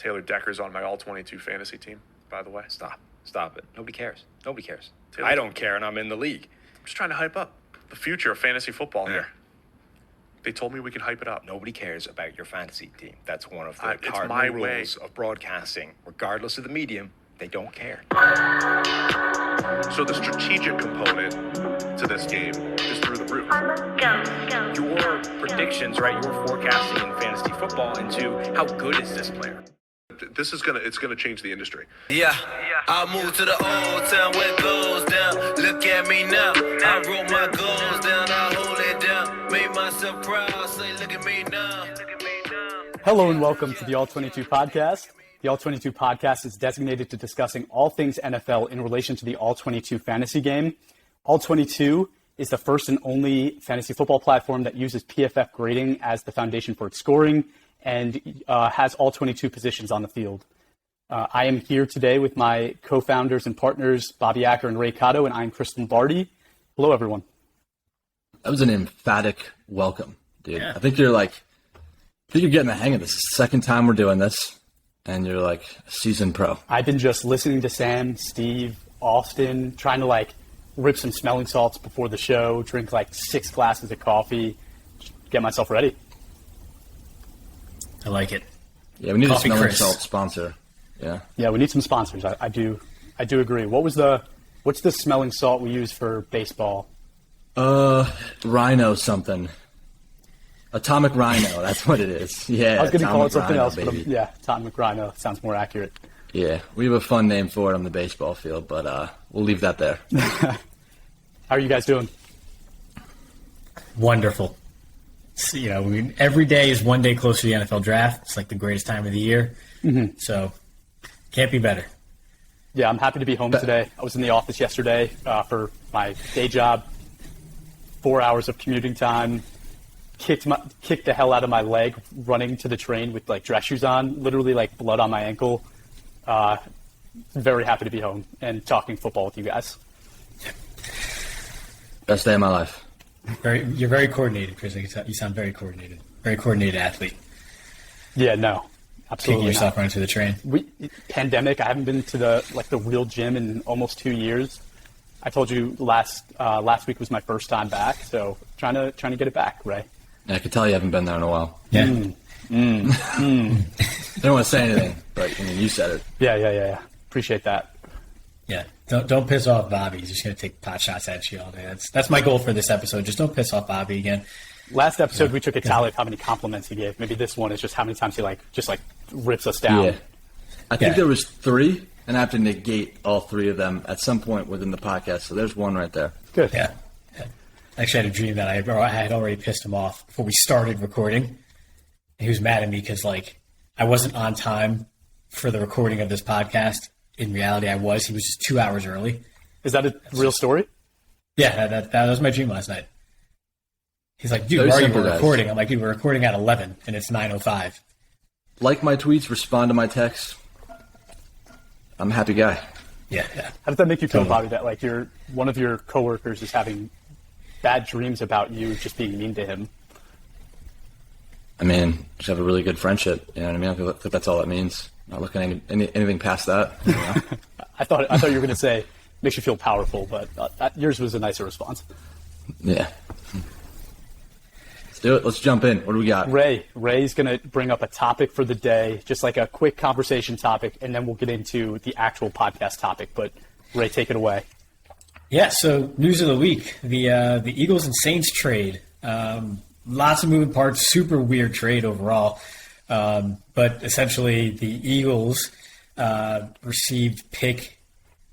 Taylor Decker's on my All-22 fantasy team, by the way. Stop it. Nobody cares. Taylor, I don't care, and I'm in the league. I'm just trying to hype up the future of fantasy football here. They told me we could hype it up. Nobody cares about your fantasy team. That's one of the It's cardinal my rules way. of broadcasting. Regardless of the medium, they don't care. So the strategic component to this game is through the roof. Your predictions, right? Your forecasting in fantasy football into how good is this player. It's gonna change the industry. Yeah, I moved to the old town where it goes down. Look at me now. I wrote my goals down. I hold it down. Made myself proud. Say, look at me now. Hello and welcome to the All-22 podcast. The All-22 podcast is designated to discussing all things NFL in relation to the All-22 fantasy game. All-22 is the first and only fantasy football platform that uses PFF grading as the foundation for its scoring and has all 22 positions on the field. I am here today with my co-founders and partners, Bobby Acker and Ray Cotto, and I'm Kristen Barty. Hello, everyone. That was an emphatic welcome, dude. Yeah. I think you're getting the hang of this. It's the second time we're doing this, and you're like a seasoned pro. I've been just listening to Sam, Steve, Austin, trying to rip some smelling salts before the show, drink 6 glasses of coffee, get myself ready. I like it. Yeah, we need Coffee a smelling Chris. salt sponsor. Yeah, we need some sponsors. I do agree. What's the smelling salt we use for baseball? Rhino something. Atomic Rhino, that's what it is. Yeah, I was going to call it something Rhino, else, but Atomic Rhino sounds more accurate. Yeah, we have a fun name for it on the baseball field, but we'll leave that there. How are you guys doing? Wonderful. So, every day is one day closer to the NFL draft. It's like the greatest time of the year. Mm-hmm. So, can't be better. Yeah, I'm happy to be home today. I was in the office yesterday for my day job. 4 hours of commuting time. Kicked the hell out of my leg running to the train with dress shoes on. Literally blood on my ankle. Very happy to be home and talking football with you guys. Best day of my life. You're very coordinated, Chris. You sound very coordinated. Very coordinated athlete. Yeah, no, absolutely. Kicking yourself running to the train. Pandemic. I haven't been to the real gym in almost 2 years. I told you last week was my first time back, so trying to get it back, Ray. Yeah, I could tell you haven't been there in a while. Yeah. I don't want to say anything, but you said it. Yeah. Appreciate that. Yeah, don't piss off Bobby. He's just going to take pot shots at you all day. That's my goal for this episode. Just don't piss off Bobby again. Last episode, we took a tally of how many compliments he gave. Maybe this one is just how many times he rips us down. Yeah. I think there was 3, and I have to negate all 3 of them at some point within the podcast. So there's 1 right there. Good. Yeah. Actually, I had a dream that I had already pissed him off before we started recording. He was mad at me because I wasn't on time for the recording of this podcast. In reality, I was. He was just 2 hours early. Is that a real story? Yeah, that was my dream last night. He's like, dude, why are you recording? I'm like, dude, we're recording at 11, and it's 9:05. Like my tweets, respond to my texts. I'm a happy guy. Yeah. How does that make you feel, Bobby, that one of your coworkers is having bad dreams about you just being mean to him? I mean, just have a really good friendship. You know what I mean? I think that's all it means. Not looking at anything past that. You know? I thought you were going to say makes you feel powerful, but yours was a nicer response. Yeah. Let's do it. Let's jump in. What do we got? Ray's going to bring up a topic for the day, just a quick conversation topic, and then we'll get into the actual podcast topic. But Ray, take it away. Yeah. So news of the week: the Eagles and Saints trade. Lots of moving parts. Super weird trade overall. But essentially, the Eagles received pick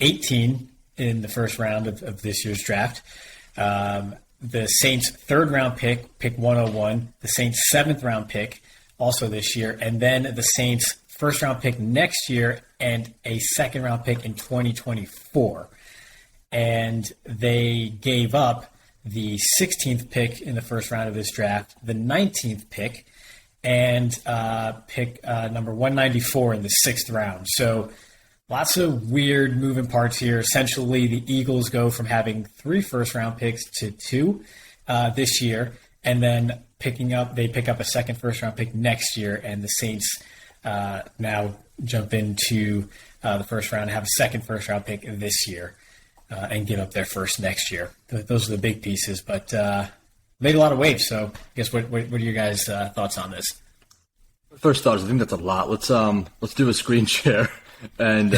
18 in the first round of this year's draft. The Saints' third-round pick 101. The Saints' seventh-round pick, also this year. And then the Saints' first-round pick next year and a second-round pick in 2024. And they gave up the 16th pick in the first round of this draft, the 19th pick, and pick number 194 in the 6th round. So lots of weird moving parts here. Essentially, the Eagles go from having 3 first-round picks to 2 this year, and then they pick up a second first-round pick next year, and the Saints now jump into the first round and have a second first-round pick this year and give up their first next year. Those are the big pieces, but made a lot of waves. So I guess what are your guys' thoughts on this? First thought is I think that's a lot. Let's do a screen share and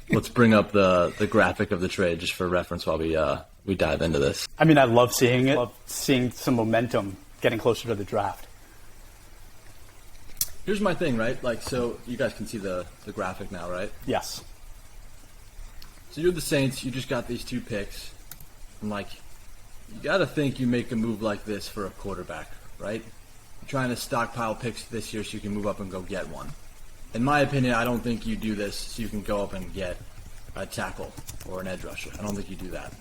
let's bring up the graphic of the trade just for reference while we dive into this. I mean, I love seeing it. I love seeing some momentum getting closer to the draft. Here's my thing, right? Like, so you guys can see the graphic now, right? Yes. So you're the Saints. You just got these 2 picks. And, like, you got to think you make a move like this for a quarterback, right? You're trying to stockpile picks this year so you can move up and go get one. In my opinion, I don't think you do this so you can go up and get a tackle or an edge rusher. I don't think you do that.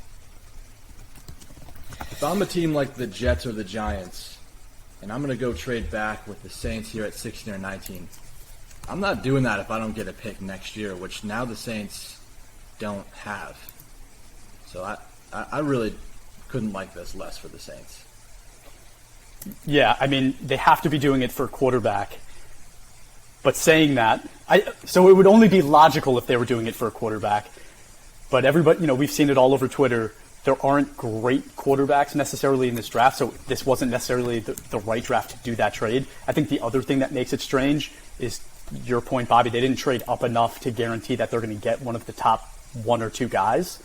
If I'm a team like the Jets or the Giants, and I'm going to go trade back with the Saints here at 16 or 19, I'm not doing that if I don't get a pick next year, which now the Saints don't have. So I really couldn't like this less for the Saints. Yeah, I mean, they have to be doing it for a quarterback. But saying that, so it would only be logical if they were doing it for a quarterback. But everybody, we've seen it all over Twitter. There aren't great quarterbacks necessarily in this draft, so this wasn't necessarily the right draft to do that trade. I think the other thing that makes it strange is your point, Bobby. They didn't trade up enough to guarantee that they're going to get one of the top 1 or 2 guys.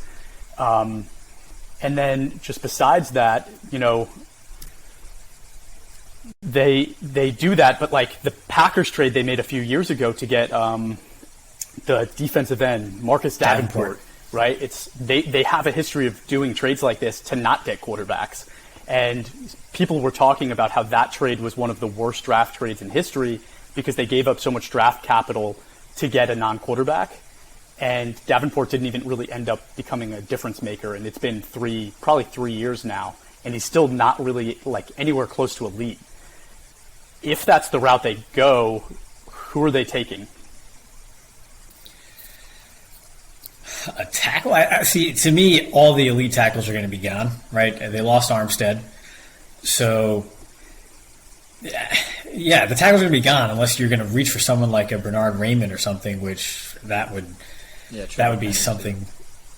And then just besides that, they do that, but like the Packers trade they made a few years ago to get the defensive end, Marcus Davenport. Right? They have a history of doing trades like this to not get quarterbacks. And people were talking about how that trade was one of the worst draft trades in history because they gave up so much draft capital to get a non-quarterback. And Davenport didn't even really end up becoming a difference maker. And it's been probably 3 years now. And he's still not really like anywhere close to elite. If that's the route they go, who are they taking? A tackle? I see. To me, all the elite tackles are going to be gone, right? They lost Armstead. So, yeah, the tackles are going to be gone unless you're going to reach for someone like a Bernard Raymond or something, which that would be something.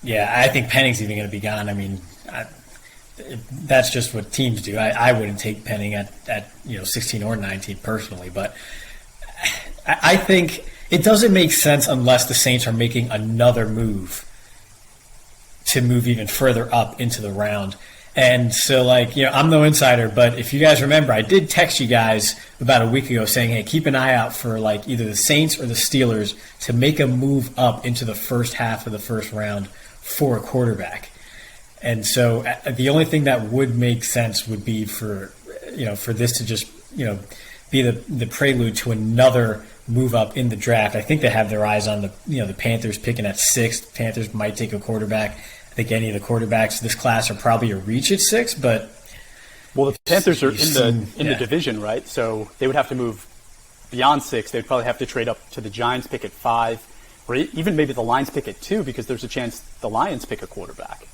Yeah, I think Penning's even going to be gone. I mean, that's just what teams do. I wouldn't take Penning at 16 or 19 personally, but I think it doesn't make sense unless the Saints are making another move to move even further up into the round. And so, I'm no insider, but if you guys remember, I did text you guys about a week ago saying, hey, keep an eye out for either the Saints or the Steelers to make a move up into the first half of the first round for a quarterback. And so the only thing that would make sense would be for this to just, be the prelude to another move up in the draft. I think they have their eyes on the Panthers picking at 6. The Panthers might take a quarterback. I think any of the quarterbacks this class are probably a reach at 6, but the Panthers are in the division, right? So they would have to move beyond 6. They'd probably have to trade up to the Giants pick at 5, or even maybe the Lions pick at 2 because there's a chance the Lions pick a quarterback.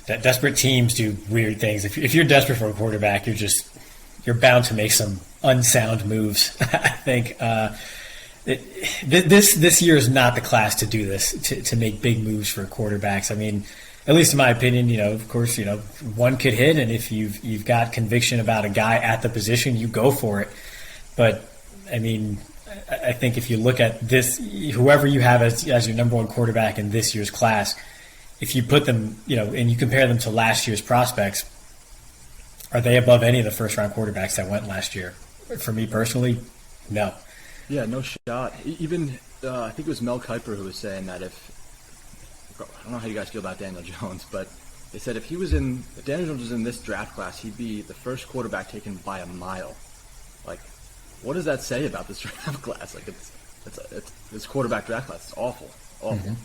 That desperate teams do weird things. If you're desperate for a quarterback, you're bound to make some unsound moves. I think this year is not the class to do this, to make big moves for quarterbacks. I mean, at least in my opinion, of course, one could hit, and if you've got conviction about a guy at the position, you go for it. But I mean, I think if you look at this, whoever you have as your number 1 quarterback in this year's class, if you put them, and you compare them to last year's prospects, are they above any of the first-round quarterbacks that went last year? For me personally, no. Yeah, no shot. Even I think it was Mel Kiper who was saying that I don't know how you guys feel about Daniel Jones, but they said if Daniel Jones was in this draft class, he'd be the first quarterback taken by a mile. Like, what does that say about this draft class? Like, it's this quarterback draft class. It's awful. Mm-hmm.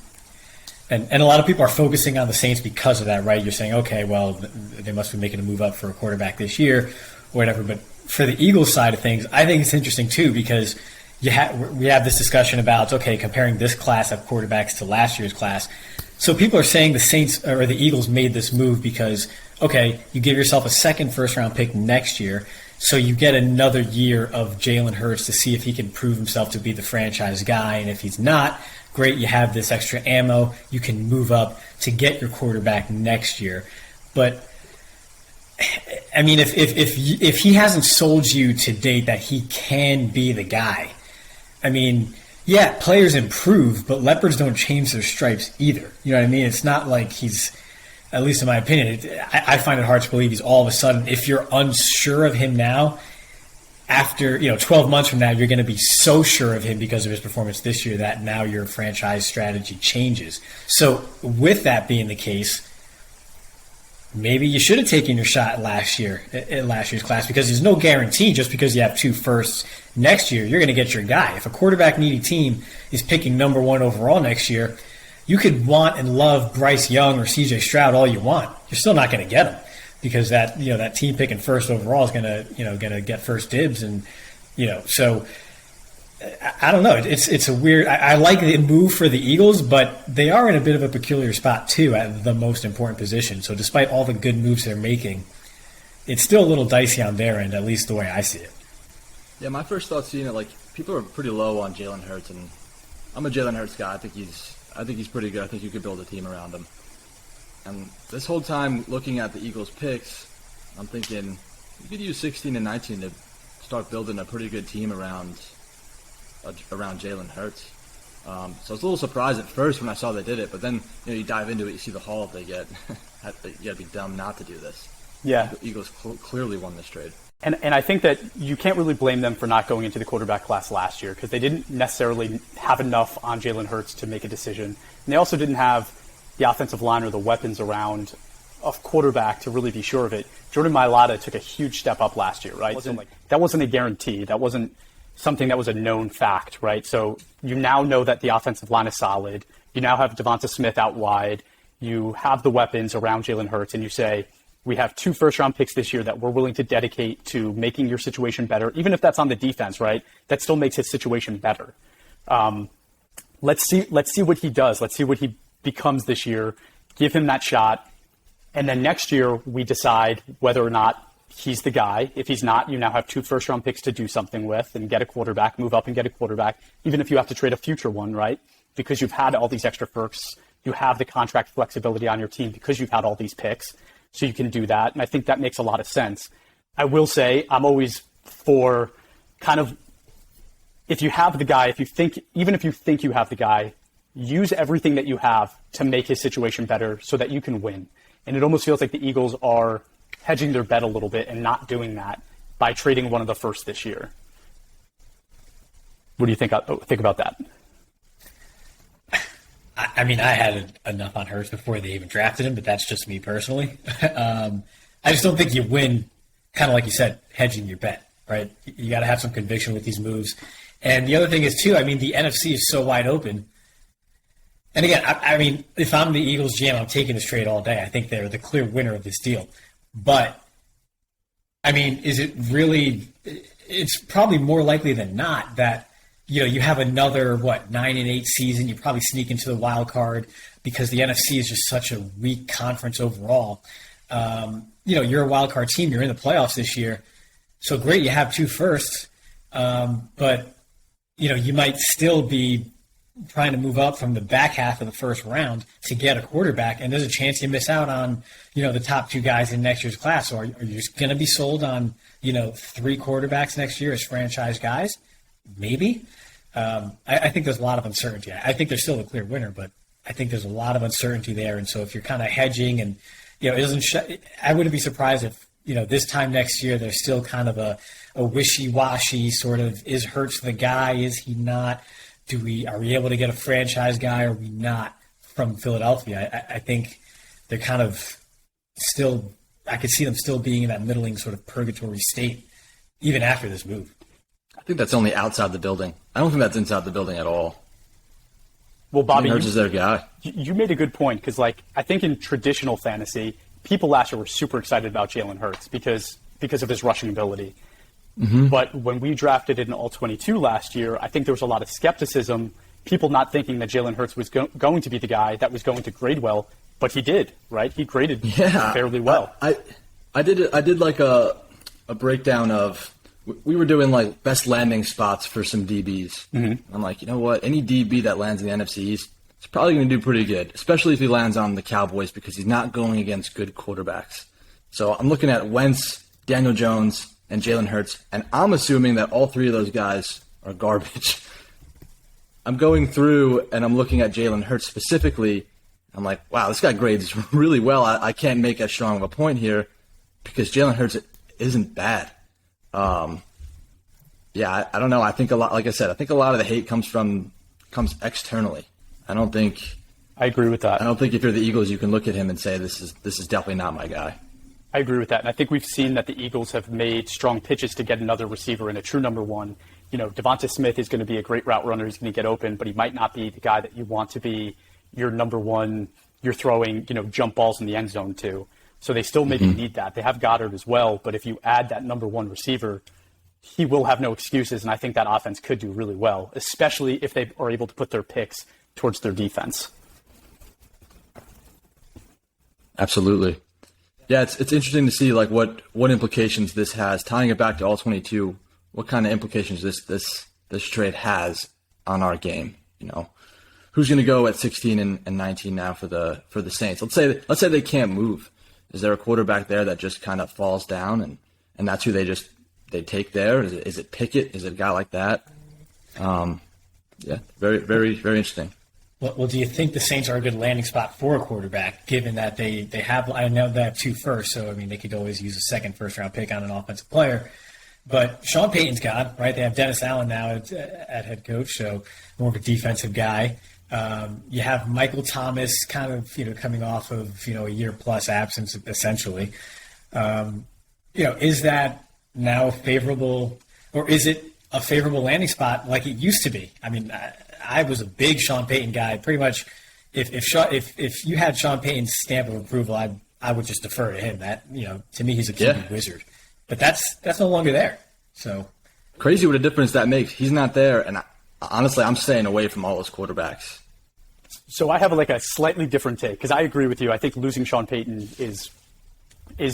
And a lot of people are focusing on the Saints because of that, right? You're saying, okay, well, they must be making a move up for a quarterback this year or whatever. But for the Eagles side of things, I think it's interesting, too, because we have this discussion about, okay, comparing this class of quarterbacks to last year's class. So people are saying the Saints or the Eagles made this move because, okay, you give yourself a second first-round pick next year. So you get another year of Jalen Hurts to see if he can prove himself to be the franchise guy. And if he's not, great, you have this extra ammo. You can move up to get your quarterback next year. But I mean, if he hasn't sold you to date that he can be the guy, I mean, yeah, players improve, but leopards don't change their stripes either. You know what I mean? It's not like he's, at least in my opinion, I find it hard to believe he's all of a sudden, if you're unsure of him now, after 12 months from now, you're going to be so sure of him because of his performance this year that now your franchise strategy changes. So with that being the case, maybe you should have taken your shot last year's class, because there's no guarantee just because you have 2 firsts next year, you're going to get your guy. If a quarterback needy team is picking number 1 overall next year, you could want and love Bryce Young or CJ Stroud all you want. You're still not going to get him because that team picking first overall is going to get first dibs. And, so I don't know. It's a weird, I like the move for the Eagles, but they are in a bit of a peculiar spot too at the most important position. So despite all the good moves they're making, it's still a little dicey on their end, at least the way I see it. Yeah, my first thought seeing it, people are pretty low on Jalen Hurts, and I'm a Jalen Hurts guy. I think he's pretty good. I think you could build a team around him. And this whole time looking at the Eagles picks, I'm thinking you could use 16 and 19 to start building a pretty good team around Jalen Hurts. So I was a little surprised at first when I saw they did it, but then you dive into it, you see the haul they get. You got to be dumb not to do this. Yeah, the Eagles clearly won this trade. And I think that you can't really blame them for not going into the quarterback class last year, because they didn't necessarily have enough on Jalen Hurts to make a decision. And they also didn't have the offensive line or the weapons around a quarterback to really be sure of it. Jordan Mailata took a huge step up last year, right? That wasn't a guarantee. That wasn't something that was a known fact, right? So you now know that the offensive line is solid. You now have Devonta Smith out wide. You have the weapons around Jalen Hurts, and you say, we have 2 first-round picks this year that we're willing to dedicate to making your situation better, even if that's on the defense, right? That still makes his situation better. Let's see what he does. Let's see what he becomes this year. Give him that shot, and then next year we decide whether or not he's the guy. If he's not, you now have 2 first-round picks to do something with and get a quarterback, move up and get a quarterback, even if you have to trade a future one, right? Because you've had all these extra firsts. You have the contract flexibility on your team because you've had all these picks. So you can do that, and I think that makes a lot of sense. I will say I'm always for kind of, if you have the guy, even if you think you have the guy, use everything that you have to make his situation better so that you can win. And it almost feels like the Eagles are hedging their bet a little bit and not doing that by trading one of the first this year. What do you think about that? I mean, I had enough on Hurts before they even drafted him, but that's just me personally. I just don't think you win, kind of like you said, hedging your bet, right? You got to have some conviction with these moves. And the other thing is, too, I mean, the NFC is so wide open. And again, I mean, if I'm the Eagles GM, I'm taking this trade all day. I think they're the clear winner of this deal. But, I mean, is it really – it's probably more likely than not that – you have another, 9-8 season. You probably sneak into the wild card because the NFC is just such a weak conference overall. You're a wild card team. You're in the playoffs this year. So great, you have 2 firsts. But, you might still be trying to move up from the back half of the first round to get a quarterback. And there's a chance you miss out on, the top 2 guys in next year's class. So are you just going to be sold on, 3 quarterbacks next year as franchise guys? Maybe. I think there's a lot of uncertainty. I think they're still a clear winner, but I think there's a lot of uncertainty there. And so if you're kind of hedging and, it doesn't I wouldn't be surprised if, this time next year, there's still kind of a wishy-washy sort of, is Hurts the guy? Is he not? Are we able to get a franchise guy? Or are we not from Philadelphia? I think they're kind of still, I could see them still being in that middling sort of purgatory state, even after this move. I think that's only outside the building. I don't think that's inside the building at all. Well, Bobby, Hurts is their guy. You made a good point because, I think in traditional fantasy, people last year were super excited about Jalen Hurts because of his rushing ability. Mm-hmm. But when we drafted in All-22 last year, I think there was a lot of skepticism, people not thinking that Jalen Hurts was going to be the guy that was going to grade well, but he did, right? He graded fairly well. I did like a a breakdown of we were doing like best landing spots for some DBs. I'm like, you know what? Any DB that lands in the NFC East is probably going to do pretty good, especially if he lands on the Cowboys because he's not going against good quarterbacks. So I'm looking at Wentz, Daniel Jones, and Jalen Hurts, and I'm assuming that all three of those guys are garbage. I'm going through and I'm looking at Jalen Hurts specifically. I'm like, wow, this guy grades really well. I can't make as strong of a point here because Jalen Hurts isn't bad. I don't know. I think a lot, like I said, I think a lot of the hate comes externally. I agree with that. I don't think if you're the Eagles, you can look at him and say, this is definitely not my guy. I agree with that. And I think we've seen that the Eagles have made strong pitches to get another receiver and a true number one. You know, Devonta Smith is going to be a great route runner. He's going to get open, but he might not be the guy that you want to be your number one. You're throwing, jump balls in the end zone to. So they still maybe need that. They have Goddard as well, but if you add that number one receiver, he will have no excuses, and I think that offense could do really well, especially if they are able to put their picks towards their defense. Absolutely. Yeah, it's interesting to see like what implications this has. Tying it back to All-22, what kind of implications this trade has on our game. Who's going to go at 16 and 19 now for the Saints? Let's say they can't move. Is there a quarterback there that just kind of falls down and that's who they take there? Is it Pickett? Is it a guy like that? Very, very, very interesting. Well, do you think the Saints are a good landing spot for a quarterback, given that they have, I know they have 2 firsts, so I mean they could always use a second first-round pick on an offensive player. But Sean Payton's gone, right? They have Dennis Allen now at head coach, so more of a defensive guy. You have Michael Thomas kind of, coming off of, a year-plus absence, essentially. Is that now favorable, or is it a favorable landing spot like it used to be? I mean, I was a big Sean Payton guy. Pretty much, if you had Sean Payton's stamp of approval, I would just defer to him. That, to me, he's a QB wizard. But that's no longer there. So crazy what a difference that makes. He's not there, and honestly, I'm staying away from all those quarterbacks. So I have a slightly different take because I agree with you. I think losing Sean Payton is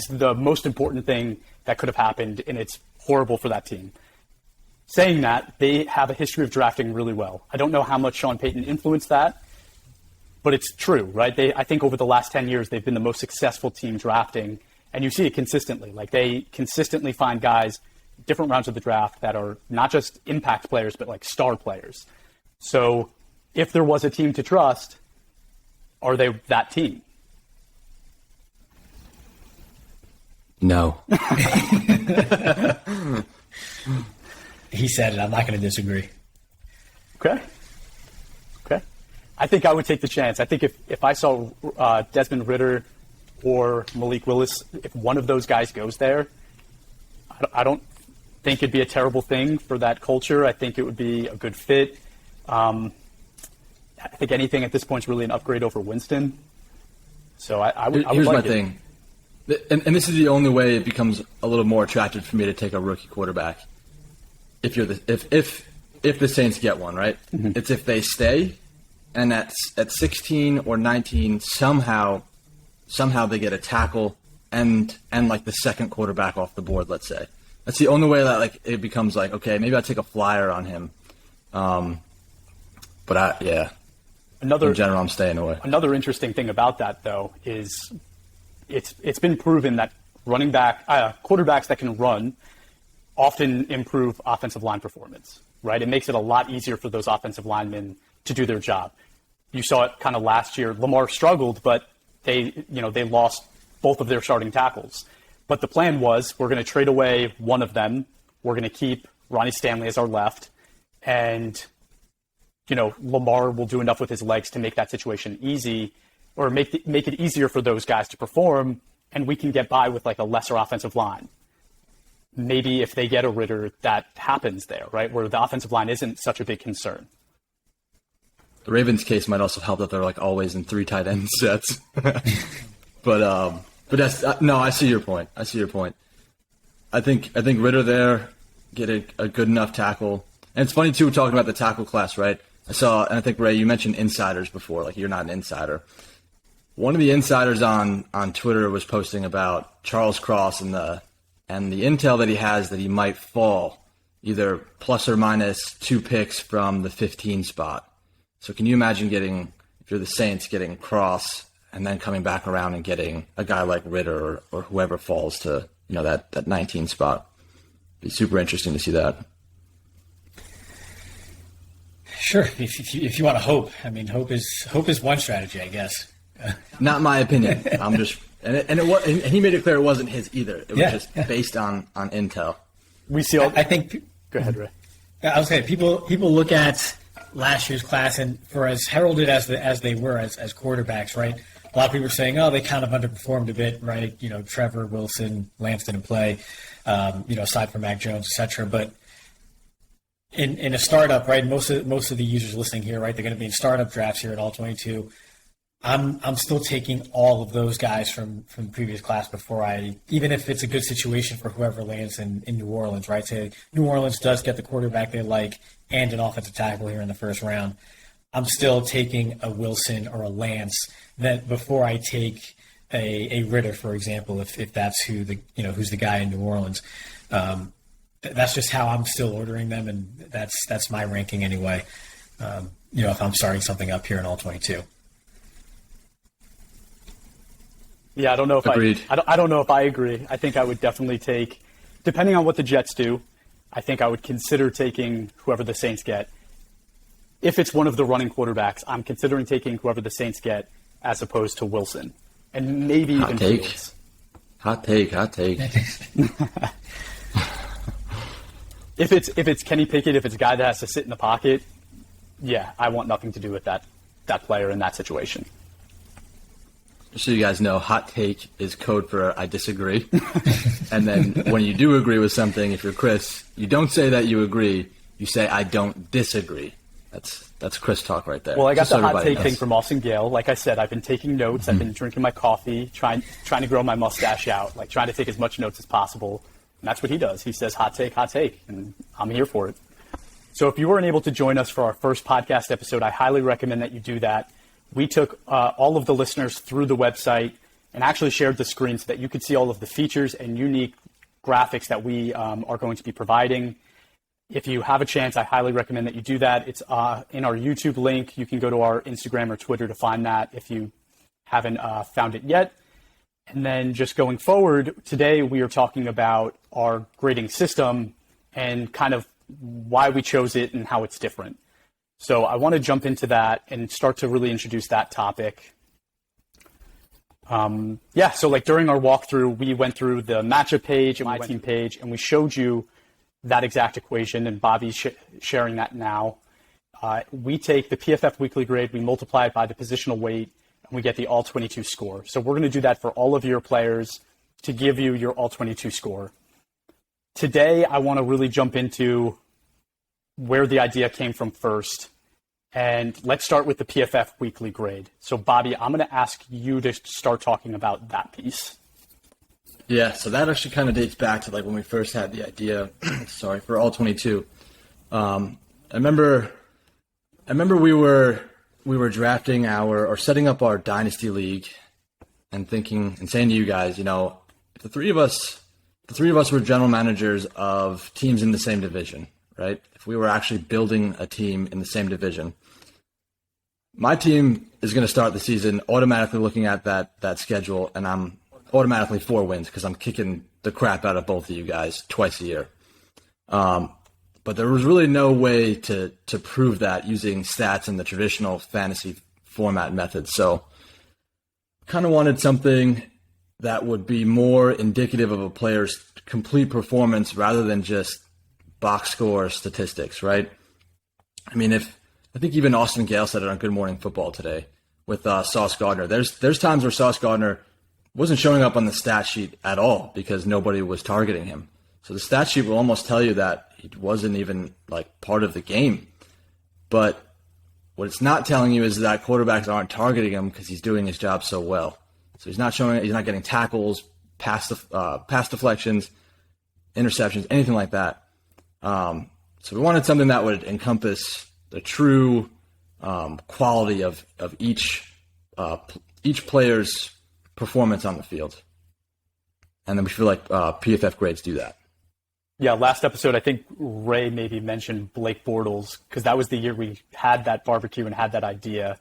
the most important thing that could have happened, and it's horrible for that team. Saying that, they have a history of drafting really well. I don't know how much Sean Payton influenced that, but it's true, right? I think over the last 10 years, they've been the most successful team drafting, and you see it consistently. Like, they consistently find guys, different rounds of the draft, that are not just impact players, but like star players. So if there was a team to trust, are they that team? No. He said it. I'm not going to disagree. Okay. I think I would take the chance. I think if I saw Desmond Ridder or Malik Willis, if one of those guys goes there, I don't think it'd be a terrible thing for that culture. I think it would be a good fit. I think anything at this point is really an upgrade over Winston. So I would Here's like my it. thing. And this is the only way it becomes a little more attractive for me to take a rookie quarterback. If the Saints get one, right? Mm-hmm. It's if they stay, and at 16 or 19 somehow they get a tackle and like the second quarterback off the board. Let's say that's the only way that it becomes okay, maybe I take a flyer on him. But in general, I'm staying away. Another interesting thing about that, though, is it's been proven that quarterbacks that can run often improve offensive line performance, right? It makes it a lot easier for those offensive linemen to do their job. You saw it kind of last year. Lamar struggled, but they lost both of their starting tackles. But the plan was, we're going to trade away one of them. We're going to keep Ronnie Stanley as our left, and Lamar will do enough with his legs to make that situation easy, or make it easier for those guys to perform, and we can get by with a lesser offensive line. Maybe if they get a Ridder, that happens there, right, where the offensive line isn't such a big concern. The Ravens' case might also help that they're always in 3 tight end sets. But that's no. I see your point. I think Ridder there get a good enough tackle, and it's funny too talking about the tackle class, right? And I think Ray, you mentioned insiders before. You're not an insider. One of the insiders on Twitter was posting about Charles Cross and the and the intel that he has that he might fall either plus or minus 2 picks from the 15 spot. So can you imagine if you're the Saints, getting Cross and then coming back around and getting a guy like Ritter or whoever falls to, that 19 spot? It'd be super interesting to see that. Sure, if you want to hope. I mean, hope is one strategy, I guess. Not my opinion. I'm just and he made it clear it wasn't his either. It was just based on intel. We see. I think. Go ahead, Ray. I was saying people look at last year's class, and for as heralded as they were as quarterbacks, right? A lot of people are saying, oh, they kind of underperformed a bit, right? Trevor, Wilson, Lance didn't play, aside from Mac Jones, etc. But in a startup, right? Most of the users listening here, right? They're going to be in startup drafts here at All-22. I'm still taking all of those guys from the previous class before even if it's a good situation for whoever lands in New Orleans, right? Say New Orleans does get the quarterback they like and an offensive tackle here in the first round. I'm still taking a Wilson or a Lance that before I take a Ritter, for example, if that's who's the guy in New Orleans. That's just how I'm still ordering them, and that's my ranking anyway. If I'm starting something up here in All-22. Yeah, I don't know if Agreed. I don't know if I agree. I think I would definitely take, depending on what the Jets do, I think I would consider taking whoever the Saints get. If it's one of the running quarterbacks, I'm considering taking whoever the Saints get as opposed to Wilson, and maybe even Fields. Hot take. If it's Kenny Pickett, if it's a guy that has to sit in the pocket, yeah, I want nothing to do with that player in that situation. Just so you guys know, hot take is code for I disagree. And then when you do agree with something, if you're Chris, you don't say that you agree. You say I don't disagree. That's Chris talk right there. Well, I got just the so hot take knows. thing from Austin Gale. Like I said, I've been taking notes. I've been drinking my coffee, trying to grow my mustache out, like trying to take as much notes as possible. And that's what he does. He says hot take, and I'm here for it. So if you weren't able to join us for our first podcast episode, I highly recommend that you do that. We took all of the listeners through the website and actually shared the screen so that you could see all of the features and unique graphics that we are going to be providing. If you have a chance, I highly recommend that you do that. It's in our YouTube link. You can go to our Instagram or Twitter to find that if you haven't found it yet. And then just going forward, today we are talking about our grading system and kind of why we chose it and how it's different. So I want to jump into that and start to really introduce that topic. So like during our walkthrough, we went through the matchup page and my team page, and we showed you that exact equation, and Bobby's sharing that now. We take the PFF weekly grade, we multiply it by the positional weight, and we get the All-22 score. So we're going to do that for all of your players to give you your All-22 score. Today, I want to really jump into where the idea came from first. And let's start with the PFF weekly grade. So, Bobby, I'm going to ask you to start talking about that piece. Yeah, so that actually kind of dates back to like when we first had the idea, for All-22. I remember we were drafting or setting up our dynasty league and thinking and saying to you guys, if the three of us were general managers of teams in the same division, right? If we were actually building a team in the same division, my team is going to start the season automatically looking at that schedule, and I'm automatically 4 wins because I'm kicking the crap out of both of you guys twice a year. But there was really no way to prove that using stats in the traditional fantasy format method. So kind of wanted something that would be more indicative of a player's complete performance rather than just box score statistics, right? I mean, I think even Austin Gale said it on Good Morning Football today with Sauce Gardner. There's times where Sauce Gardner wasn't showing up on the stat sheet at all because nobody was targeting him. So the stat sheet will almost tell you that he wasn't even like part of the game. But what it's not telling you is that quarterbacks aren't targeting him because he's doing his job so well. So he's not getting tackles, pass deflections, interceptions, anything like that. So we wanted something that would encompass the true quality of each player's performance on the field. And then we feel like PFF grades do that. Yeah, last episode, I think Ray maybe mentioned Blake Bortles, because that was the year we had that barbecue and had that idea,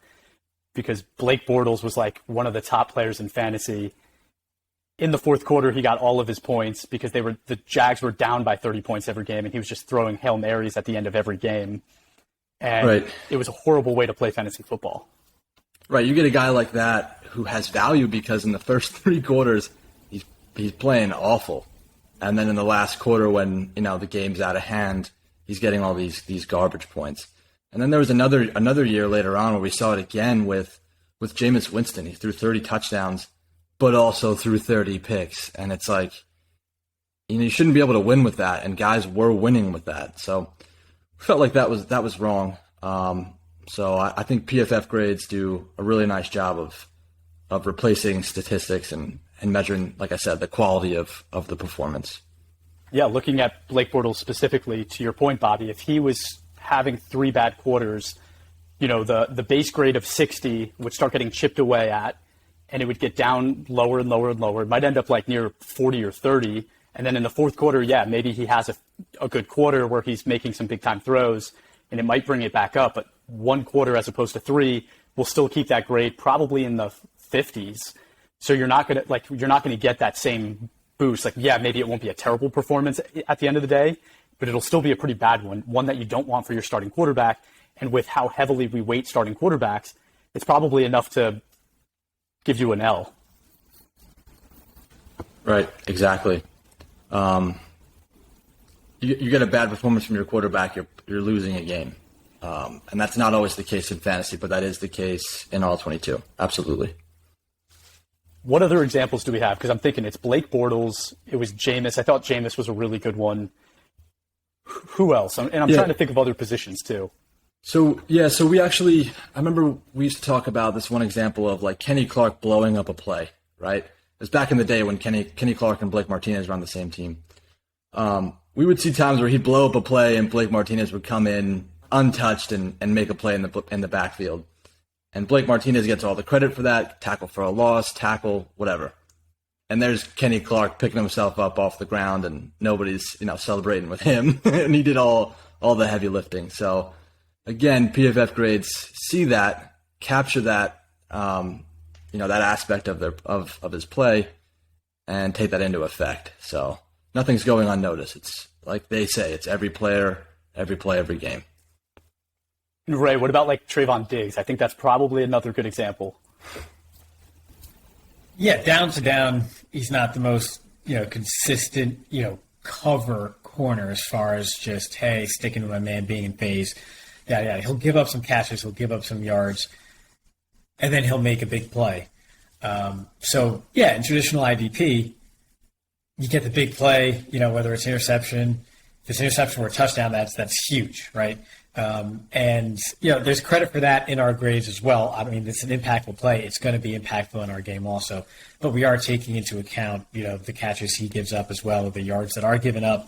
because Blake Bortles was like one of the top players in fantasy. In the fourth quarter, he got all of his points because the Jags were down by 30 points every game, and he was just throwing Hail Marys at the end of every game. And It was a horrible way to play fantasy football. Right, you get a guy like that who has value because in the first 3 quarters, he's playing awful. And then in the last quarter when, the game's out of hand, he's getting all these garbage points. And then there was another year later on where we saw it again with Jameis Winston. He threw 30 touchdowns, but also threw 30 picks. And it's like, you shouldn't be able to win with that. And guys were winning with that. So we felt like that was wrong. So I think PFF grades do a really nice job of replacing statistics and measuring, like I said, the quality of the performance. Yeah, looking at Blake Bortles specifically, to your point, Bobby, if he was having 3 bad quarters, the base grade of 60 would start getting chipped away at, and it would get down lower and lower and lower. It might end up like near 40 or 30. And then in the fourth quarter, yeah, maybe he has a good quarter where he's making some big time throws, and it might bring it back up. But 1 quarter as opposed to 3 will still keep that grade probably in the 50s. So you're not gonna get that same boost. Like, yeah, maybe it won't be a terrible performance at the end of the day, but it'll still be a pretty bad one that you don't want for your starting quarterback. And with how heavily we weight starting quarterbacks, it's probably enough to give you an L. Right, exactly. You get a bad performance from your quarterback, you're losing a game. And that's not always the case in fantasy, but that is the case in All-22. Absolutely. What other examples do we have? Because I'm thinking it's Blake Bortles. It was Jameis. I thought Jameis was a really good one. Who else? And I'm trying to think of other positions too. So we actually, I remember we used to talk about this one example of like Kenny Clark blowing up a play, right? It was back in the day when Kenny Clark and Blake Martinez were on the same team. We would see times where he'd blow up a play and Blake Martinez would come in untouched and make a play in the backfield. And Blake Martinez gets all the credit for that, tackle for a loss, tackle, whatever. And there's Kenny Clark picking himself up off the ground and nobody's, celebrating with him. And he did all the heavy lifting. So again, PFF grades see that, capture that, that aspect of his play and take that into effect. So nothing's going unnoticed. It's like they say, it's every player, every play, every game. Ray, what about like Trayvon Diggs? I think that's probably another good example. Yeah, down to down, he's not the most, consistent, cover corner as far as just, hey, sticking to my man, being in phase. Yeah. He'll give up some catches, he'll give up some yards, and then he'll make a big play. In traditional IDP, you get the big play, whether it's interception. If it's interception or a touchdown, that's huge, right? There's credit for that in our grades as well. I mean, it's an impactful play. It's going to be impactful in our game also. But we are taking into account, the catches he gives up as well, or the yards that are given up,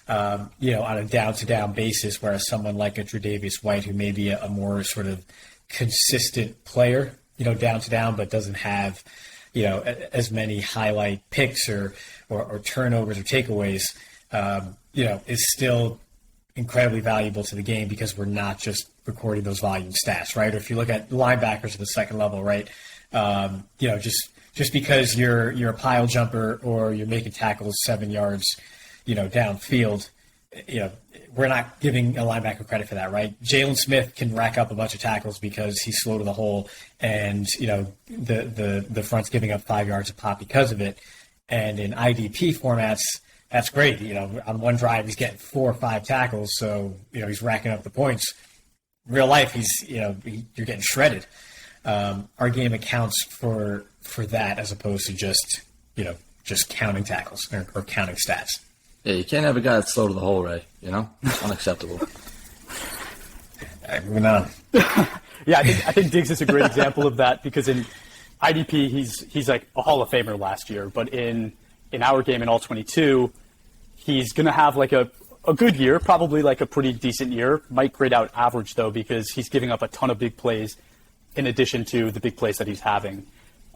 on a down-to-down basis, whereas someone like a Tre'Davious White, who may be a more sort of consistent player, down-to-down, but doesn't have, as many highlight picks or turnovers or takeaways, is still incredibly valuable to the game because we're not just recording those volume stats, right? Or if you look at linebackers at the second level, right? Just because you're a pile jumper or you're making tackles 7 yards, downfield, we're not giving a linebacker credit for that, right? Jalen Smith can rack up a bunch of tackles because he's slow to the hole and, the front's giving up 5 yards a pop because of it. And in IDP formats, that's great. On one drive, he's getting 4 or 5 tackles, so, he's racking up the points. Real life, you're getting shredded. Our game accounts for that as opposed to just counting tackles or counting stats. Yeah, you can't have a guy that's slow to the hole, Ray. Unacceptable. All right, moving on. Yeah, I think Diggs is a great example of that because in IDP, he's like a Hall of Famer last year, but in our game in All-22, he's going to have like a good year, probably like a pretty decent year. Might grade out average, though, because he's giving up a ton of big plays in addition to the big plays that he's having.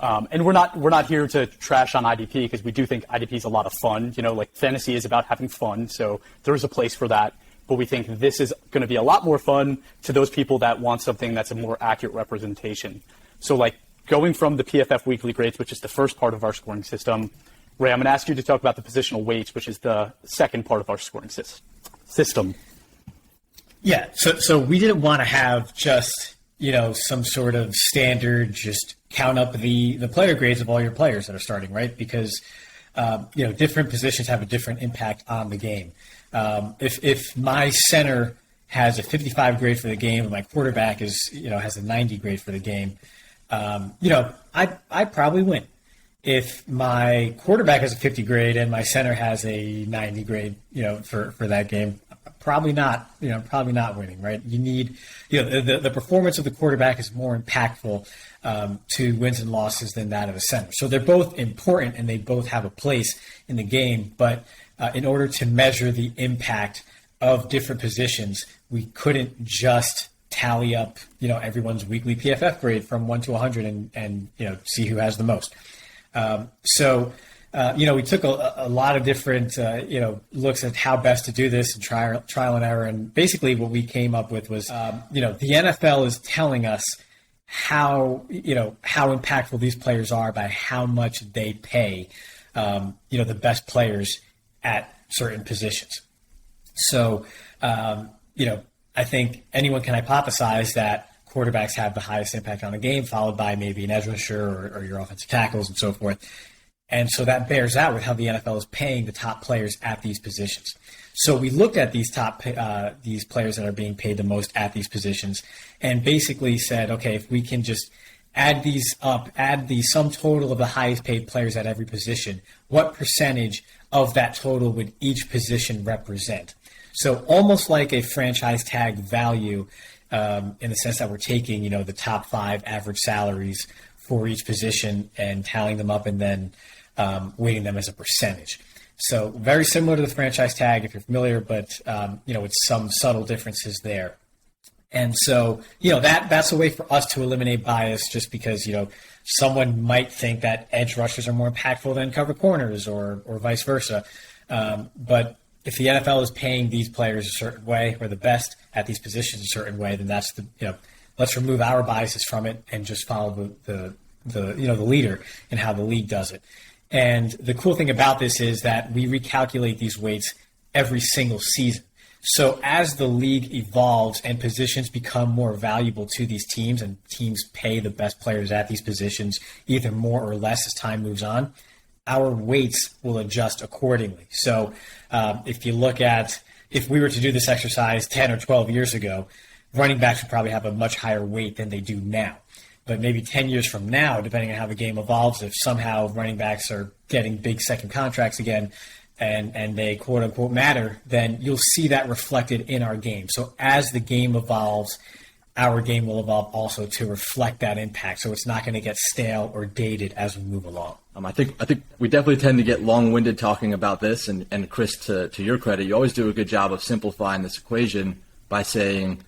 And we're not here to trash on IDP, because we do think IDP is a lot of fun. Like fantasy is about having fun, so there is a place for that. But we think this is going to be a lot more fun to those people that want something that's a more accurate representation. So like going from the PFF weekly grades, which is the first part of our scoring system, Ray, I'm going to ask you to talk about the positional weights, which is the second part of our scoring system. Yeah, so we didn't want to have just, some sort of standard, just count up the player grades of all your players that are starting, right? Because, different positions have a different impact on the game. If my center has a 55 grade for the game and my quarterback has a 90 grade for the game, I probably win. If my quarterback has a 50 grade and my center has a 90 grade, for that game, probably not winning, right? You need, the performance of the quarterback is more impactful to wins and losses than that of the center. So they're both important and they both have a place in the game, but in order to measure the impact of different positions, we couldn't just tally up, everyone's weekly PFF grade from 1 to 100 and see who has the most. We took a lot of different, looks at how best to do this and trial and error. And basically what we came up with was, the NFL is telling us how impactful these players are by how much they pay, the best players at certain positions. So, I think anyone can hypothesize that quarterbacks have the highest impact on the game, followed by maybe an edge rusher or your offensive tackles and so forth. And so that bears out with how the NFL is paying the top players at these positions. So we looked at these these players that are being paid the most at these positions and basically said, okay, if we can just add these up, add the sum total of the highest paid players at every position, what percentage of that total would each position represent? So almost like a franchise tag value, in the sense that we're taking, the top 5 average salaries for each position and tallying them up and then weighting them as a percentage. So very similar to the franchise tag, if you're familiar, but with some subtle differences there. And so, that's a way for us to eliminate bias, just because, someone might think that edge rushers are more impactful than cover corners or vice versa. But if the NFL is paying these players a certain way, or the best at these positions a certain way, then that's let's remove our biases from it and just follow the leader and how the league does it. And the cool thing about this is that we recalculate these weights every single season. So as the league evolves and positions become more valuable to these teams and teams pay the best players at these positions either more or less as time moves on, our weights will adjust accordingly. So if you look at, if we were to do this exercise 10 or 12 years ago, running backs would probably have a much higher weight than they do now. But maybe 10 years from now, depending on how the game evolves, if somehow running backs are getting big second contracts again and they quote unquote matter, then you'll see that reflected in our game. So as the game evolves, our game will evolve also to reflect that impact. So it's not going to get stale or dated as we move along. I think we definitely tend to get long-winded talking about this. And Chris, to your credit, you always do a good job of simplifying this equation by saying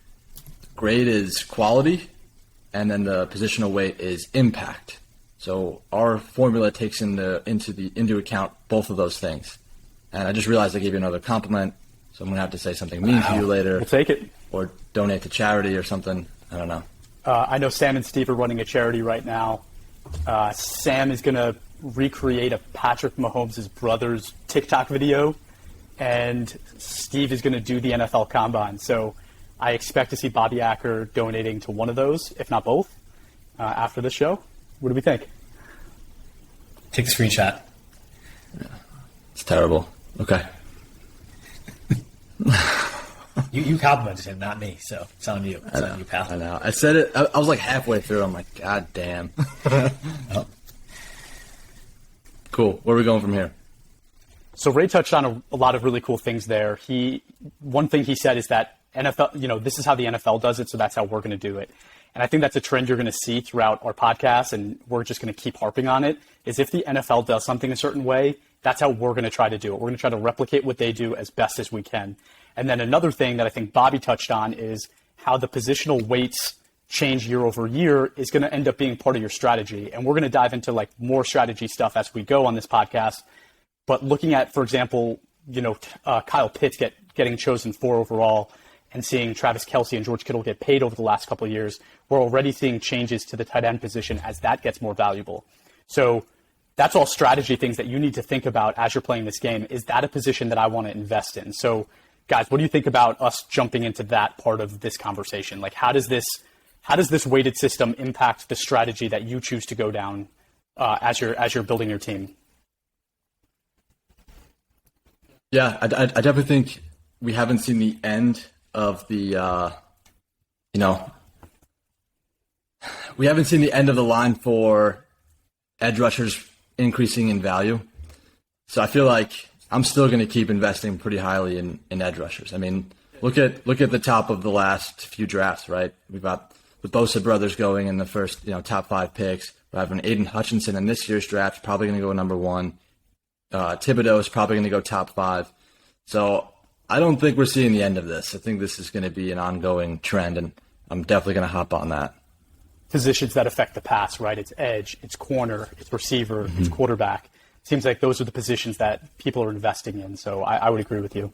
grade is quality, and then the positional weight is impact. So our formula takes into account both of those things. And I just realized I gave you another compliment, so I'm going to have to say something mean to you later. We'll take it. Or donate to charity or something. I don't know. I know Sam and Steve are running a charity right now. Sam is going to recreate a Patrick Mahomes' brother's TikTok video, and Steve is going to do the NFL Combine. So I expect to see Bobby Acker donating to one of those, if not both, after this show. What do we think? Take a screenshot. Yeah. It's terrible. Okay. You complimented him, not me, so it's on you. It's on you, pal. I know. I said it. I was like halfway through. I'm like, God damn. Oh. Cool. Where are we going from here? So Ray touched on a lot of really cool things there. One thing he said is that NFL, this is how the NFL does it, so that's how we're going to do it. And I think that's a trend you're going to see throughout our podcast, and we're just going to keep harping on it, is if the NFL does something a certain way, that's how we're going to try to do it. We're going to try to replicate what they do as best as we can. And then another thing that I think Bobby touched on is how the positional weights change year over year is going to end up being part of your strategy. And we're going to dive into like more strategy stuff as we go on this podcast. But looking at, for example, Kyle Pitts getting chosen 4 overall and seeing Travis Kelce and George Kittle get paid over the last couple of years, we're already seeing changes to the tight end position as that gets more valuable. So that's all strategy things that you need to think about as you're playing this game. Is that a position that I want to invest in? So guys, what do you think about us jumping into that part of this conversation? Like, how does this weighted system impact the strategy that you choose to go down as you're building your team? Yeah, I definitely think we haven't seen the end of the, we haven't seen the end of the line for edge rushers increasing in value. So I feel like I'm still going to keep investing pretty highly in edge rushers. I mean, look at the top of the last few drafts, right? We've got the Bosa brothers going in the first, top 5 picks. We're having Aiden Hutchinson in this year's draft, probably going to go number 1. Thibodeau is probably going to go top 5. So I don't think we're seeing the end of this. I think this is going to be an ongoing trend, and I'm definitely going to hop on that. Positions that affect the pass, right? It's edge, it's corner, it's receiver, it's quarterback. Seems like those are the positions that people are investing in. So I would agree with you.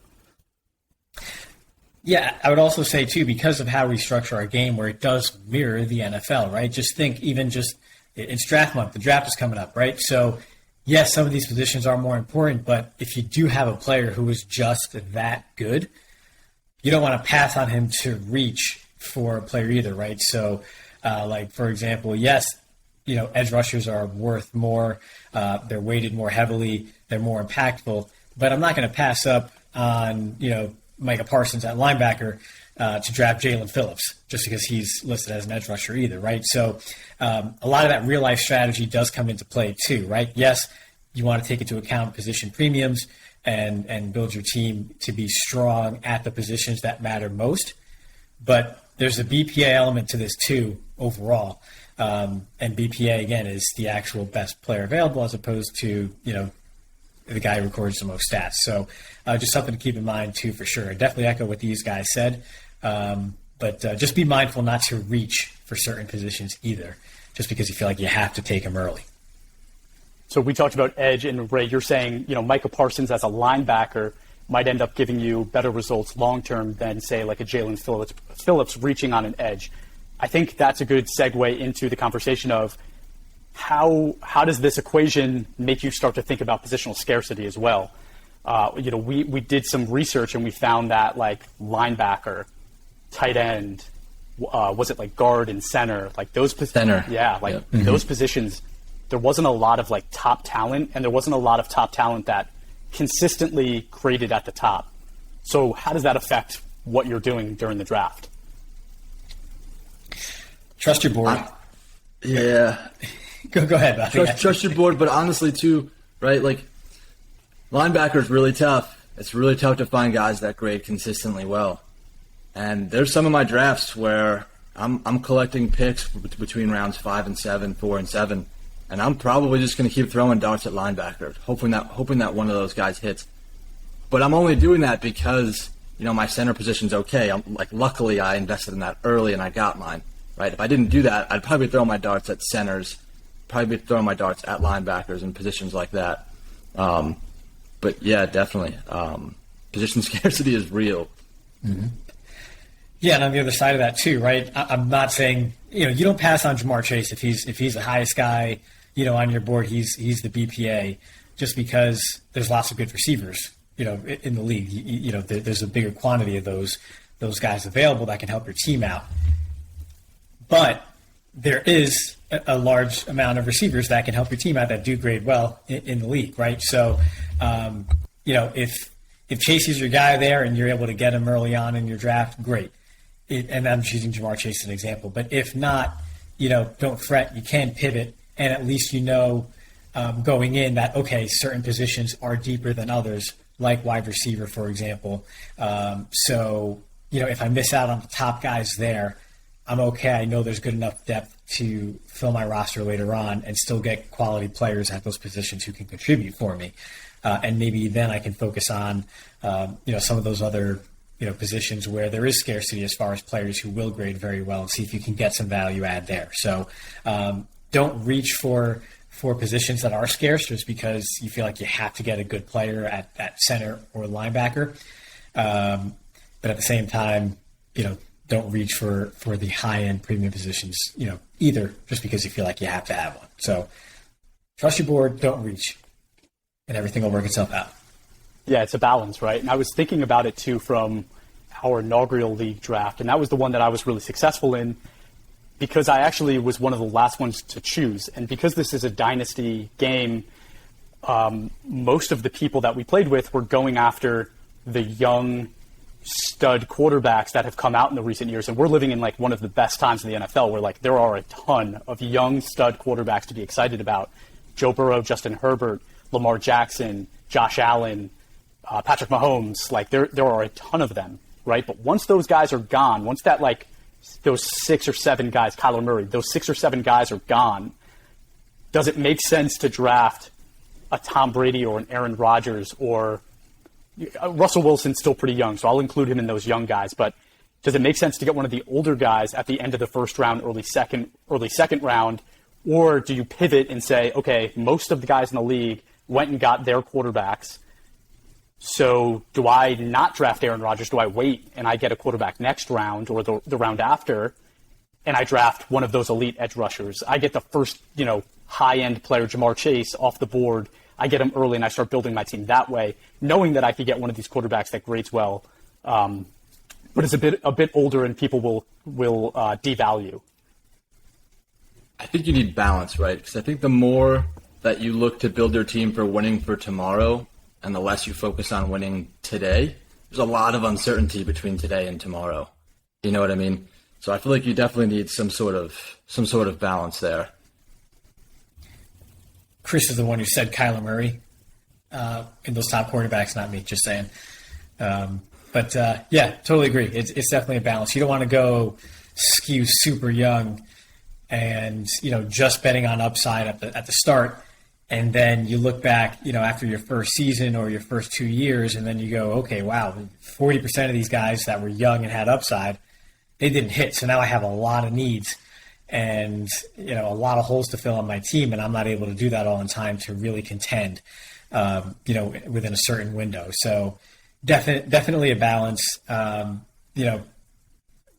Yeah, I would also say, too, because of how we structure our game, where it does mirror the NFL, right? Just think, even just it's draft month. The draft is coming up, right? So, yes, some of these positions are more important, but if you do have a player who is just that good, you don't want to pass on him to reach for a player either, right? So, like, for example, yes, edge rushers are worth more. They're weighted more heavily. They're more impactful. But I'm not going to pass up on, Micah Parsons at linebacker to draft Jalen Phillips just because he's listed as an edge rusher either, right? So a lot of that real-life strategy does come into play too, right? Yes, you want to take into account position premiums and build your team to be strong at the positions that matter most. But there's a BPA element to this too overall. And BPA, again, is the actual best player available as opposed to, the guy who records the most stats. So just something to keep in mind, too, for sure. I definitely echo what these guys said. But just be mindful not to reach for certain positions either, just because you feel like you have to take them early. So we talked about edge, and Ray, you're saying, Micah Parsons as a linebacker might end up giving you better results long-term than, say, like a Jalen Phillips reaching on an edge. I think that's a good segue into the conversation of how does this equation make you start to think about positional scarcity as well? We did some research and we found that like linebacker, tight end, was it like guard and center, like those center, those positions, there wasn't a lot of like top talent, and there wasn't a lot of top talent that consistently graded at the top. So how does that affect what you're doing during the draft? Trust your board. Yeah. Go ahead, Bobby. Trust your board, but honestly, too, right? Like, linebacker is really tough. It's really tough to find guys that grade consistently well. And there's some of my drafts where I'm collecting picks between rounds 5 and 7, 4 and 7, and I'm probably just going to keep throwing darts at linebacker, hoping that one of those guys hits. But I'm only doing that because my center position's okay. Luckily, I invested in that early and I got mine. Right? If I didn't do that, I'd probably throw my darts at centers, probably be throwing my darts at linebackers and positions like that. But yeah, definitely. Position scarcity is real. Mm-hmm. Yeah, and on the other side of that too, right? I'm not saying you don't pass on Jamar Chase if he's the highest guy on your board. He's the BPA just because there's lots of good receivers in the league. There's a bigger quantity of those guys available that can help your team out. But there is a large amount of receivers that can help your team out that do grade well in the league, right? So, if Chase is your guy there and you're able to get him early on in your draft, great. And I'm choosing Jamar Chase as an example. But if not, don't fret. You can pivot, and at least going in that, okay, certain positions are deeper than others, like wide receiver, for example. So, if I miss out on the top guys there, I'm okay. I know there's good enough depth to fill my roster later on and still get quality players at those positions who can contribute for me. And maybe then I can focus on, some of those other positions where there is scarcity as far as players who will grade very well, and see if you can get some value add there. So don't reach for positions that are scarce just because you feel like you have to get a good player at center or linebacker. But at the same time, don't reach for the high-end premium positions, either, just because you feel like you have to have one. So trust your board, don't reach, and everything will work itself out. Yeah, it's a balance, right? And I was thinking about it, too, from our inaugural league draft, and that was the one that I was really successful in because I actually was one of the last ones to choose. And because this is a dynasty game, most of the people that we played with were going after the young stud quarterbacks that have come out in the recent years. And we're living in one of the best times in the NFL where there are a ton of young stud quarterbacks to be excited about. Joe Burrow, Justin Herbert, Lamar Jackson, Josh Allen, Patrick Mahomes. There are a ton of them, right? But once those guys are gone, once that those 6 or 7 guys, Kyler Murray, those 6 or 7 guys are gone, does it make sense to draft a Tom Brady or an Aaron Rodgers or Russell Wilson's still pretty young, so I'll include him in those young guys. But does it make sense to get one of the older guys at the end of the first round, early second round, or do you pivot and say, okay, most of the guys in the league went and got their quarterbacks, so do I not draft Aaron Rodgers? Do I wait and I get a quarterback next round or the round after, and I draft one of those elite edge rushers? I get the first, high-end player, Jamar Chase, off the board. I get him early and I start building my team that way, knowing that I could get one of these quarterbacks that grades well, but is a bit older and people will devalue. I think you need balance, right? Because I think the more that you look to build your team for winning for tomorrow and the less you focus on winning today, there's a lot of uncertainty between today and tomorrow. You know what I mean? So I feel like you definitely need some sort of balance there. Chris is the one who said Kyler Murray in those top quarterbacks, not me, just saying. But totally agree. It's definitely a balance. You don't want to go skew super young and, just betting on upside at the start. And then you look back, after your first season or your first 2 years, and then you go, okay, wow, 40% of these guys that were young and had upside, they didn't hit. So now I have a lot of needs and, a lot of holes to fill on my team, and I'm not able to do that all in time to really contend, within a certain window. So definitely a balance.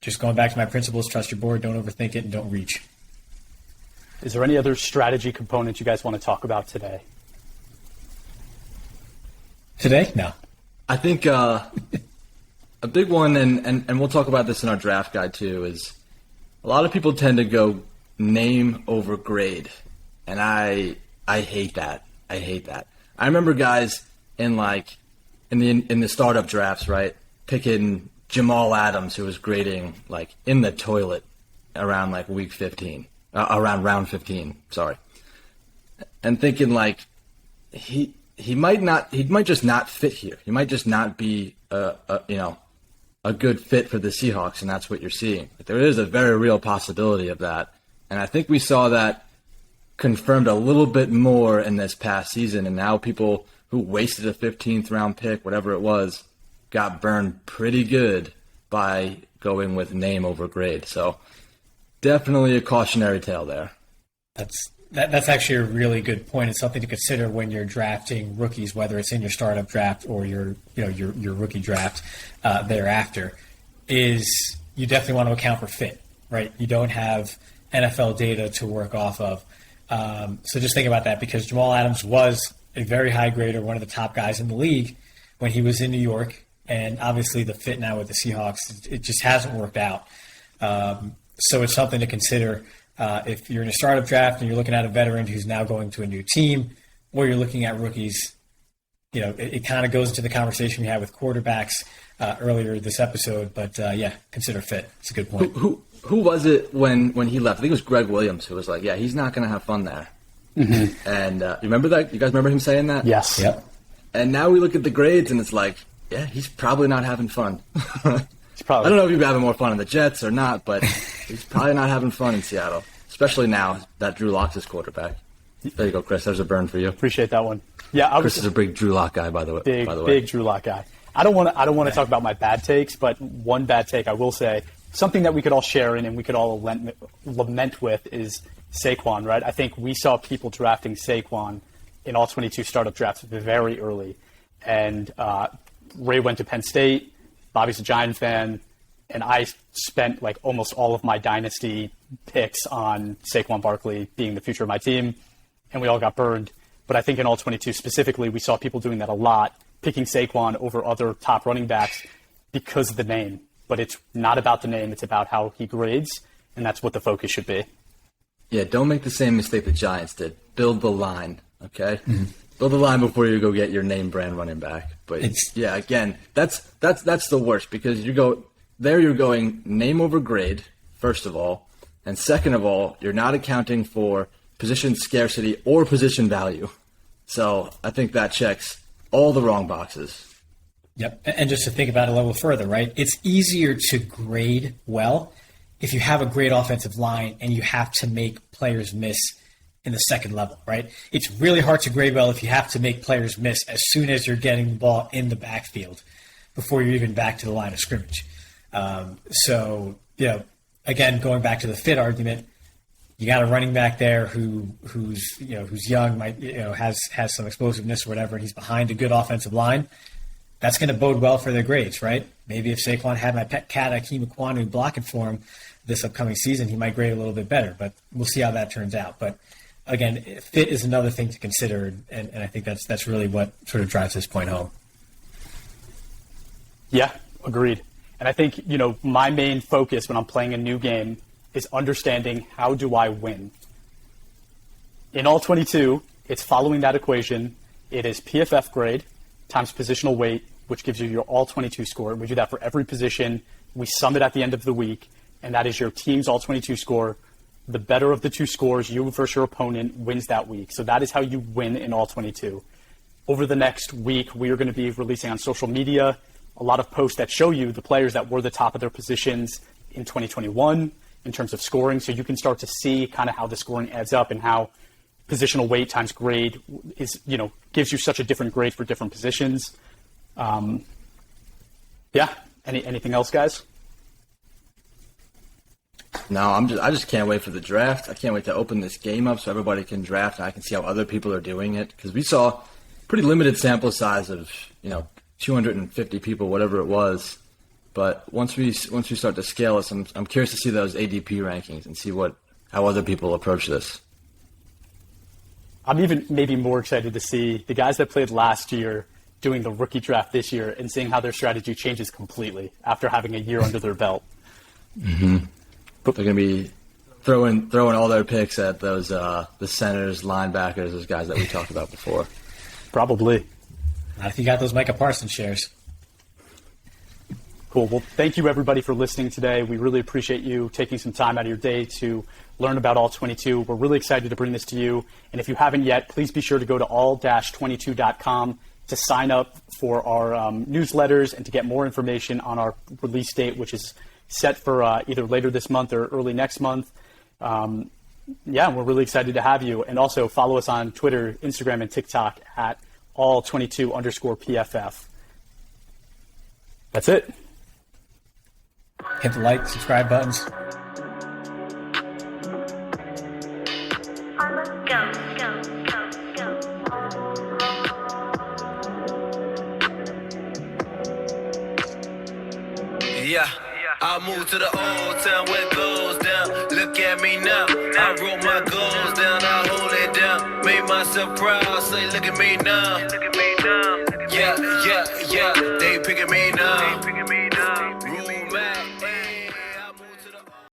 Just going back to my principles, trust your board, don't overthink it, and don't reach. Is there any other strategy components you guys want to talk about today? Today? No. I think a big one, and we'll talk about this in our draft guide too, is a lot of people tend to go name over grade, and I hate that. I hate that. I remember guys in the startup drafts, right, picking Jamal Adams, who was grading in the toilet around week 15. Around round 15, sorry. And thinking he might just not fit here. He might just not be a good fit for the Seahawks, and that's what you're seeing. But there is a very real possibility of that. And I think we saw that confirmed a little bit more in this past season, and now people who wasted a 15th round pick, whatever it was, got burned pretty good by going with name over grade. So definitely a cautionary tale there. That's actually a really good point. It's something to consider when you're drafting rookies, whether it's in your startup draft or your rookie draft thereafter. Is you definitely want to account for fit, right? You don't have NFL data to work off of, so just think about that, because Jamal Adams was a very high grader, one of the top guys in the league when he was in New York, and obviously the fit now with the Seahawks, it just hasn't worked out. So it's something to consider if you're in a startup draft and you're looking at a veteran who's now going to a new team, or you're looking at rookies. It kind of goes into the conversation we had with quarterbacks earlier this episode. But consider fit. It's a good point. Who was it when he left? I think it was Greg Williams who was like, "Yeah, he's not going to have fun there." Mm-hmm. And you remember that? You guys remember him saying that? Yes. Yep. And now we look at the grades and it's like, yeah, he's probably not having fun. I don't know if he'd be having more fun in the Jets or not, but he's probably not having fun in Seattle, especially now that Drew Lock's his quarterback. There you go, Chris. There's a burn for you. Appreciate that one. Yeah, Chris is a big Drew Lock guy, by the way. Big Drew Lock guy. I don't want to talk about my bad takes, but one bad take I will say, something that we could all share in and we could all lament with is Saquon, right? I think we saw people drafting Saquon in all 22 startup drafts very early. And Ray went to Penn State, Bobby's a Giant fan, and I spent like almost all of my dynasty picks on Saquon Barkley being the future of my team, and we all got burned. But I think in all 22 specifically, we saw people doing that a lot, picking Saquon over other top running backs because of the name. But it's not about the name, it's about how he grades, and that's what the focus should be. Yeah, don't make the same mistake the Giants did. Build the line, okay? Mm-hmm. Build the line before you go get your name brand running back. But yeah, again, that's the worst because you're going name over grade, first of all, and second of all, you're not accounting for position scarcity or position value. So I think that checks all the wrong boxes. Yep, and just to think about it a little further, right? It's easier to grade well if you have a great offensive line and you have to make players miss in the second level, right? It's really hard to grade well if you have to make players miss as soon as you're getting the ball in the backfield before you're even back to the line of scrimmage. So, again, going back to the fit argument, you got a running back there who's young, might has some explosiveness or whatever, and he's behind a good offensive line. That's going to bode well for their grades, right? Maybe if Saquon had my pet cat Akeem Ekwonu blocking for him this upcoming season, he might grade a little bit better, but we'll see how that turns out. But again, fit is another thing to consider, and I think that's really what sort of drives this point home. Yeah, agreed. And I think, my main focus when I'm playing a new game is understanding how do I win. In all 22, it's following that equation. It is PFF grade times positional weight, which gives you your all 22 score. We do that for every position. We sum it at the end of the week, and that is your team's all 22 score. The better of the two scores, you versus your opponent, wins that week. So that is how you win in all 22. Over the next week, we are going to be releasing on social media a lot of posts that show you the players that were the top of their positions in 2021 in terms of scoring. So you can start to see kind of how the scoring adds up and how positional weight times grade is, gives you such a different grade for different positions. Anything else, guys? No, I just can't wait for the draft. I can't wait to open this game up so everybody can draft and I can see how other people are doing it. Because we saw pretty limited sample size of, 250 people, whatever it was. But once we start to scale this, I'm curious to see those ADP rankings and see how other people approach this. I'm even maybe more excited to see the guys that played last year doing the rookie draft this year and seeing how their strategy changes completely after having a year under their belt. Mm-hmm. They're going to be throwing all their picks at those the centers, linebackers, those guys that we talked about before. Probably. Not if you got those Micah Parsons shares. Cool. Well, thank you, everybody, for listening today. We really appreciate you taking some time out of your day to learn about All-22. We're really excited to bring this to you. And if you haven't yet, please be sure to go to all-22.com to sign up for our newsletters and to get more information on our release date, which is set for either later this month or early next month. We're really excited to have you. And also follow us on Twitter, Instagram, and TikTok at all22_PFF. That's it. Hit the like, subscribe buttons. Yeah, I moved to the old town where it goes down. Look at me now. I wrote my goals down, I hold it down. Made myself proud, say look at me now. Yeah, they picking me now.